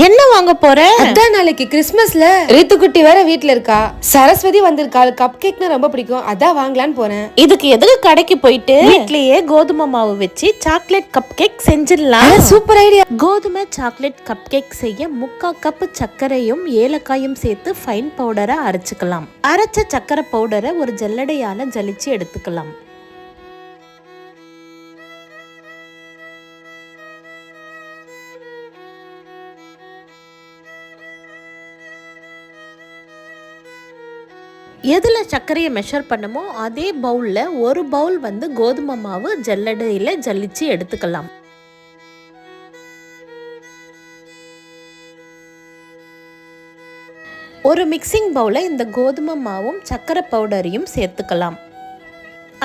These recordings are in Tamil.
என்ன வாங்க போற? அதான் நாளைக்கு கிறிஸ்மஸ்ல ரித்துக்குட்டி வேற வீட்ல இருக்கா. சரஸ்வதி வந்திருக்கா. கப் கேக்னா ரொம்ப பிடிக்கும். அதான் வாங்கலான்னு போறேன். இதுக்கு எதுக்கு கடைக்கு போயிட்டு வீட்லயே கோதுமை மாவு வச்சு சாக்லேட் கப் கேக் செஞ்சிடலாம். Super idea. கோதுமை சாக்லேட் கப் கேக் செய்ய 3/4 கப் சர்க்கரையும் ஏலக்காயும் சேர்த்து ஃபைன் பவுடரை அரைச்சுக்கலாம். அரைச்ச சர்க்கரை பவுடரை ஒரு ஜல்லடையால ஜலிச்சு எடுத்துக்கலாம். எதில் சர்க்கரையை மெஷர் பண்ணுமோ அதே பவுலில் ஒரு பவுல் வந்து கோதுமை மாவு ஜல்லடையில் ஜல்லிச்சு எடுத்துக்கலாம். ஒரு மிக்சிங் பவுலில் இந்த கோதுமை மாவும் சர்க்கரை பவுடரையும் சேர்த்துக்கலாம்.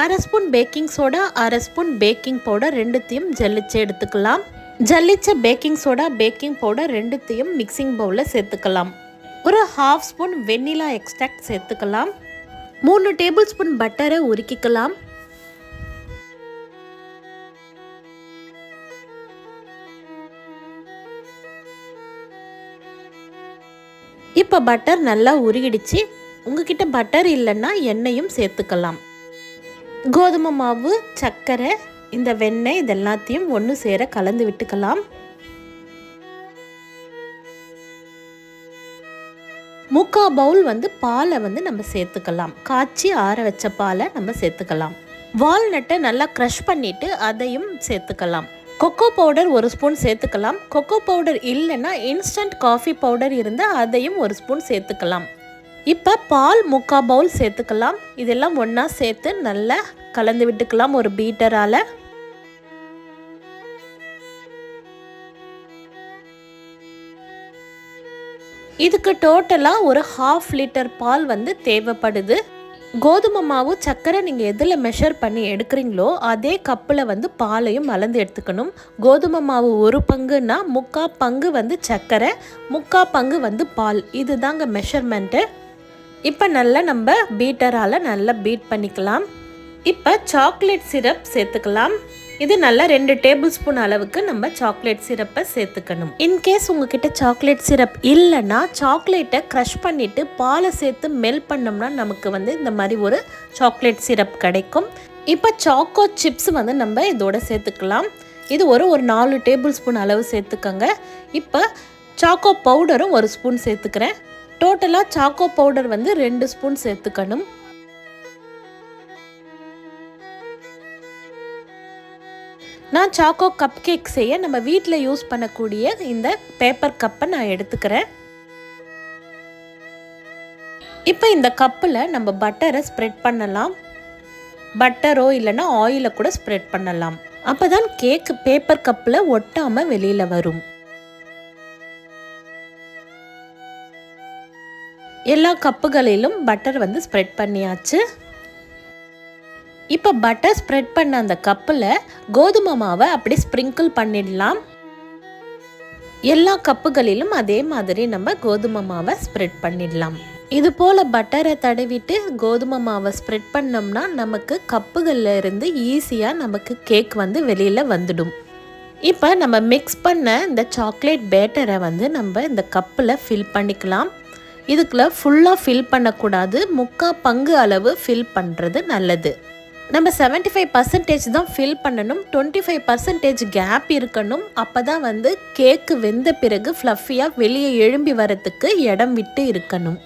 1/2 spoon baking soda, 1/2 spoon baking powder ரெண்டுத்தையும் ஜல்லிச்சு எடுத்துக்கலாம். ஜல்லிச்ச பேக்கிங் சோடா, பேக்கிங் பவுடர் ரெண்டுத்தையும் மிக்சிங் பவுலில் சேர்த்துக்கலாம். ஒரு 1/2 ஸ்பூன் வெண்ணிலா எக்ஸ்ட்ராக்ட் சேர்த்துக்கலாம். 3 டேபிள் ஸ்பூன் பட்டரை உருக்கிக்கலாம். இப்போ பட்டர் நல்லா உருகிடுச்சு. உங்ககிட்ட பட்டர் இல்லைன்னா எண்ணெயும் சேர்த்துக்கலாம். கோதுமை மாவு, சர்க்கரை, இந்த வெண்ணெய் இதெல்லாத்தையும் ஒன்று சேர கலந்து விட்டுக்கலாம். 3/4 பவுல் வந்து பாலை வந்து நம்ம சேர்த்துக்கலாம். காய்ச்சி ஆற வச்ச பாலை நம்ம சேர்த்துக்கலாம். வால்நட்டை நல்லா க்ரஷ் பண்ணிவிட்டு அதையும் சேர்த்துக்கலாம். கொக்கோ பவுடர் 1 ஸ்பூன் சேர்த்துக்கலாம். கொக்கோ பவுடர் இல்லைன்னா இன்ஸ்டன்ட் காஃபி பவுடர் இருந்தால் அதையும் 1 ஸ்பூன் சேர்த்துக்கலாம். இப்போ பால் 3/4 பவுல் சேர்த்துக்கலாம். இதெல்லாம் ஒன்றா சேர்த்து நல்லா கலந்து விட்டுக்கலாம் ஒரு பீட்டரால். இதுக்கு டோட்டலாக ஒரு 1/2 லிட்டர் பால் வந்து தேவைப்படுது. கோதுமை மாவு, சர்க்கரை நீங்கள் எதில் மெஷர் பண்ணி எடுக்கிறீங்களோ அதே கப்பில் வந்து பாலையும் அளந்து எடுத்துக்கணும். கோதுமை மாவு 1 பங்குன்னா 3/4 பங்கு வந்து சர்க்கரை, 3/4 பங்கு வந்து பால். இது தாங்க மெஷர்மெண்ட்டு. இப்போ நல்லா நம்ம பீட்டரால் நல்லா பீட் பண்ணிக்கலாம். இப்போ சாக்லேட் சிரப் சேர்த்துக்கலாம். இது நல்லா 2 டேபிள் ஸ்பூன் அளவுக்கு நம்ம சாக்லேட் சிரப்பை சேர்த்துக்கணும். இன்கேஸ் உங்ககிட்ட சாக்லேட் சிரப் இல்லைன்னா சாக்லேட்டை க்ரஷ் பண்ணிவிட்டு பாலை சேர்த்து மெல்ட் பண்ணோம்னா நமக்கு வந்து இந்த மாதிரி ஒரு சாக்லேட் சிரப் கிடைக்கும். இப்போ சாக்கோ சிப்ஸ் வந்து நம்ம இதோட சேர்த்துக்கலாம். இது ஒரு 4 டேபிள் ஸ்பூன் அளவு சேர்த்துக்கோங்க. இப்போ சாக்கோ பவுடரும் 1 ஸ்பூன் சேர்த்துக்கிறேன். டோட்டலாக சாக்கோ பவுடர் வந்து 2 ஸ்பூன் சேர்த்துக்கணும். நான் சாக்கோ கப் கேக் செய்ய நம்ம வீட்டில் யூஸ் பண்ணக்கூடிய இந்த பேப்பர் கப்பை நான் எடுத்துக்கிறேன். இப்போ இந்த கப்பில் நம்ம பட்டரை ஸ்ப்ரெட் பண்ணலாம். பட்டரோ இல்லைன்னா ஆயிலை கூட ஸ்ப்ரெட் பண்ணலாம். அப்போ தான் கேக் பேப்பர் கப்பில் ஒட்டாமல் வெளியில் வரும். எல்லா கப்புகளிலும் பட்டர் வந்து ஸ்ப்ரெட் பண்ணியாச்சு. இப்போ பட்டர் ஸ்ப்ரெட் பண்ண அந்த கப்பில் கோதுமை மாவை அப்படி ஸ்ப்ரிங்கிள் பண்ணிடலாம். எல்லா கப்புகளிலும் அதே மாதிரி நம்ம கோதுமை மாவை ஸ்ப்ரெட் பண்ணிடலாம். இது போல் பட்டரை தடவிட்டு கோதுமை மாவை ஸ்ப்ரெட் பண்ணோம்னா நமக்கு கப்புகளில் இருந்து ஈஸியாக நமக்கு கேக் வந்து வெளியில் வந்துடும். இப்போ நம்ம மிக்ஸ் பண்ண இந்த சாக்லேட் பேட்டரை வந்து நம்ம இந்த கப்பில் ஃபில் பண்ணிக்கலாம். இதுக்குள்ள ஃபுல்லாக ஃபில் பண்ணக்கூடாது. 3/4 பங்கு அளவு ஃபில் பண்ணுறது நல்லது. நம்ம 75% தான் ஃபில் பண்ணணும். 25% கேப் இருக்கணும். அப்போ தான் வந்து கேக்கு வெந்த பிறகு ஃப்ளஃபியாக வெளியே எழும்பி வரத்துக்கு இடம் விட்டு இருக்கணும்.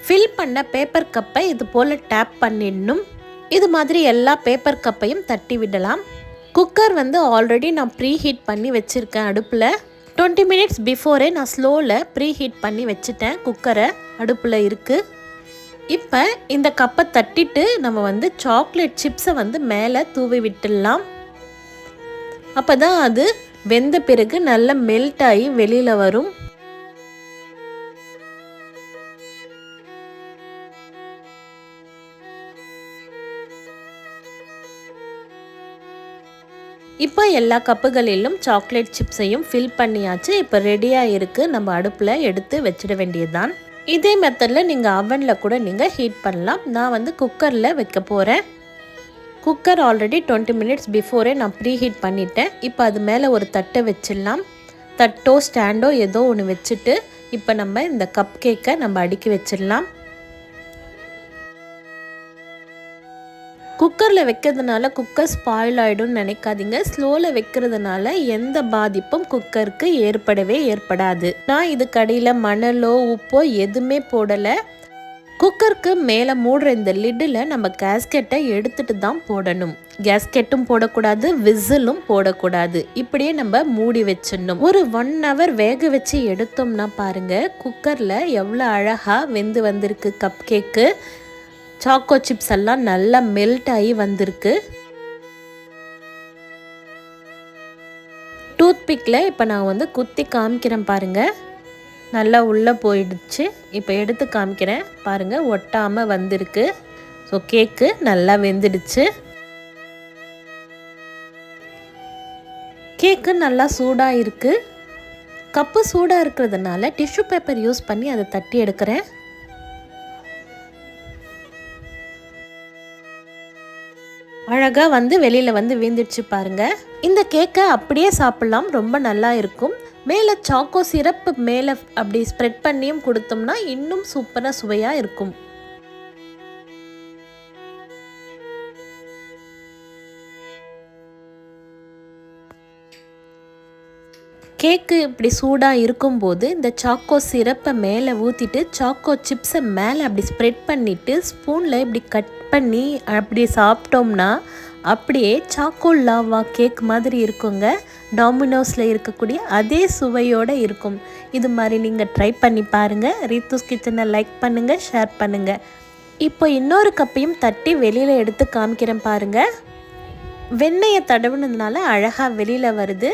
ஃபில் பண்ண பேப்பர் கப்பை இது போல் டேப் பண்ணிடணும். இது மாதிரி எல்லா பேப்பர் கப்பையும் தட்டி விடலாம். குக்கர் வந்து ஆல்ரெடி நான் ப்ரீ ஹீட் பண்ணி வச்சுருக்கேன் அடுப்பில். 20 மினிட்ஸ் பிஃபோரே நான் ஸ்லோவில் ப்ரீ ஹீட் பண்ணி வச்சுட்டேன். குக்கரை அடுப்பில் இருக்குது. இப்போ இந்த கப்பை தட்டிட்டு நம்ம வந்து சாக்லேட் சிப்ஸை வந்து மேலே தூவி விட்டுடலாம். அப்போ தான் அது வெந்த பிறகு நல்லா மெல்ட் ஆகி வெளியில் வரும். இப்போ எல்லா கப்புகளிலும் சாக்லேட் சிப்ஸையும் ஃபில் பண்ணியாச்சு. இப்போ ரெடியாக இருக்குது. நம்ம அடுப்பில் எடுத்து வச்சிட வேண்டியதுதான். இதே மெத்தடில் நீங்கள் அவனில் கூட நீங்கள் ஹீட் பண்ணலாம். நான் வந்து குக்கரில் வைக்க போகிறேன். குக்கர் ஆல்ரெடி 20 மினிட்ஸ் பிஃபோரே நான் ப்ரீ ஹீட் பண்ணிட்டேன். இப்போ அது மேலே ஒரு தட்டை வச்சிடலாம். தட்டோ ஸ்டாண்டோ ஏதோ ஒன்று வச்சுட்டு இப்போ நம்ம இந்த கப் கேக்கை நம்ம அடுக்கி வச்சிடலாம். குக்கரில் வைக்கிறதுனால குக்கர் ஸ்பாயில் ஆகிடும்னு நினைக்காதீங்க. ஸ்லோவில் வைக்கிறதுனால எந்த பாதிப்பும் குக்கருக்கு ஏற்படாது. நான் இது கடையில் மணலோ உப்போ எதுவுமே போடலை. குக்கருக்கு மேலே மூடுற இந்த லிட்டில் நம்ம கேஸ்கெட்டை எடுத்துட்டு தான் போடணும். கேஸ்கெட்டும் போடக்கூடாது, விசிலும் போடக்கூடாது. இப்படியே நம்ம மூடி வச்சிடணும். ஒரு 1 hour வேக வச்சு எடுத்தோம்னா பாருங்கள் குக்கரில் எவ்வளோ அழகாக வெந்து வந்திருக்கு கப் கேக்கு. சாக்கோ சிப்ஸ் எல்லாம் நல்லா மெல்ட் ஆகி வந்திருக்கு. டூத்பிக்கில் இப்போ நான் வந்து குத்தி காமிக்கிறேன் பாருங்கள். நல்லா உள்ளே போயிடுச்சு. இப்போ எடுத்து காமிக்கிறேன் பாருங்கள், ஒட்டாமல் வந்திருக்கு. ஸோ கேக்கு நல்லா வெந்துடுச்சு. கேக்கு நல்லா சூடாக இருக்குது. கப்பு சூடாக இருக்கிறதுனால டிஷ்யூ பேப்பர் யூஸ் பண்ணி அதை தட்டி எடுக்கிறேன். அழகாக வந்து வெளியில் வந்து வீந்துடுச்சு பாருங்கள். இந்த கேக்கை அப்படியே சாப்பிட்லாம், ரொம்ப நல்லா இருக்கும். மேலே சாக்கோ சிரப்பு மேலே அப்படி ஸ்ப்ரெட் பண்ணியும் கொடுத்தோம்னா இன்னும் சூப்பராக சுவையாக இருக்கும். கேக்கு இப்படி சூடாக இருக்கும்போது இந்த சாக்கோ சிரப்பை மேலே ஊற்றிட்டு சாக்கோ சிப்ஸை மேலே அப்படி ஸ்ப்ரெட் பண்ணிவிட்டு ஸ்பூனில் இப்படி கட் பண்ணி அப்படி சாப்பிட்டோம்னா அப்படியே சாக்கோ லாவா கேக் மாதிரி இருக்குங்க. டாமினோஸில் இருக்கக்கூடிய அதே சுவையோடு இருக்கும். இது மாதிரி நீங்கள் ட்ரை பண்ணி பாருங்கள். ரீத்தூஸ் கிச்சனை லைக் பண்ணுங்கள், ஷேர் பண்ணுங்கள். இப்போ இன்னொரு கப்பையும் தட்டி வெளியில் எடுத்து காமிக்கிறேன் பாருங்கள். வெண்ணெயை தடவுனதுனால அழகாக வெளியில் வருது.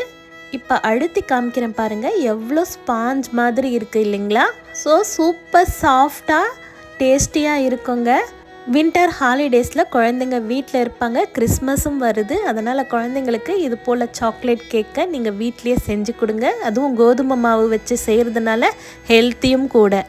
இப்போ அழுத்தி காமிக்கிறேன் பாருங்கள், எவ்வளோ ஸ்பாஞ்ச் மாதிரி இருக்குது இல்லைங்களா? ஸோ சூப்பர் சாஃப்டாக டேஸ்டியாக இருக்குங்க. வின்டர் ஹாலிடேஸில் குழந்தைங்க வீட்டில் இருப்பாங்க, கிறிஸ்மஸும் வருது. அதனால் குழந்தைங்களுக்கு இது போல் சாக்லேட் கேக்கை நீங்கள் வீட்லேயே செஞ்சு கொடுங்க. அதுவும் கோதுமை மாவு வச்சு செய்கிறதுனால ஹெல்த்தியும் கூட.